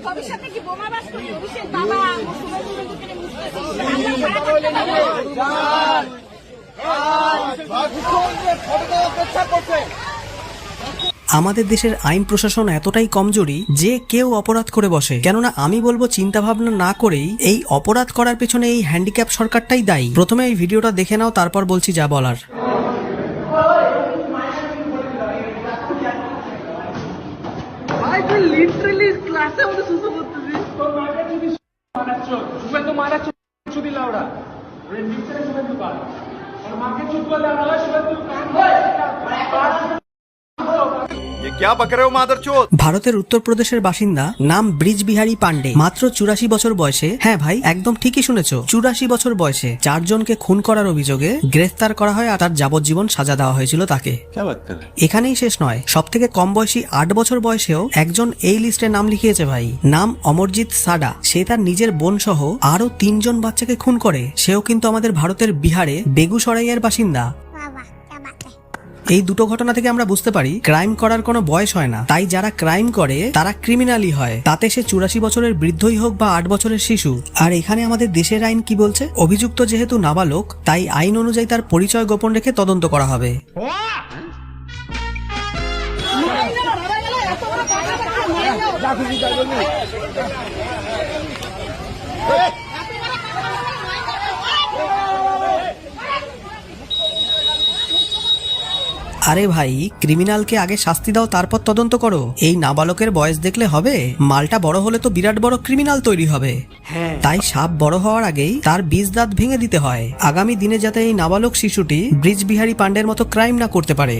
ভবিষ্যতে কি বোমা বাস করি? অভিষেক বাবা আমাদের দেশের আইন প্রশাসন এতটাই কমজোরি যে কেউ অপরাধ করে বসে। কেননা আমি বলবো চিন্তা ভাবনা না করেই এই অপরাধ করার পেছনে এই হ্যান্ডিক্যাপ সরকারটাই দায়ী। প্রথমে এই ভিডিওটা দেখে নাও, তারপর বলছি যা বলার। ভারতের উত্তরপ্রদেশের বাসিন্দা, নাম ব্রিজ বিহারী পান্ডে, মাত্র 84 বছর বয়সে, হ্যাঁ ভাই একদম ঠিকই শুনেছো, 84 বছর বয়সে 4 জনকে খুন করার অভিযোগে গ্রেফতার করা হয় আর তার যাবজ্জীবন সাজা দেওয়া হয়েছিল তাকে। এখানেই শেষ নয়, সব থেকে কম বয়সী 8 বছর বয়সেও একজন এই লিস্টে নাম লিখিয়েছে ভাই। নাম অমরজিৎ সাডা। সে তার নিজের বোন সহ আরো 3 জন বাচ্চাকে খুন করে। সেও কিন্তু আমাদের ভারতের বিহারে বেগুসরাইয়ের বাসিন্দা। এই দুটো ঘটনা থেকে আমরা বুঝতে পারি ক্রাইম করার কোনো বয়স হয় না, তাই যারা ক্রাইম করে তারা ক্রিমিনালই হয়, তাতে সে 84 বছরের বৃদ্ধই হোক বা 8 বছরের শিশু। আর এখানে আমাদের দেশের আইন কি বলছে? অভিযুক্ত যেহেতু নাবালক, তাই আইন অনুযায়ী তার পরিচয় গোপন রেখে তদন্ত করা হবে। আরে ভাই, ক্রিমিনালকে আগে শাস্তি দাও, তারপর তদন্ত করো। এই নাবালকের বয়স দেখলে হবে? মালটা বড় হলে তো বিরাট বড় ক্রিমিনাল তৈরি হবে। তাই সাপ বড় হওয়ার আগেই তার বীজ দাঁত ভেঙে দিতে হয়, আগামী দিনে যাতে এই নাবালক শিশুটি ব্রিজ বিহারী পান্ডের মতো ক্রাইম না করতে পারে।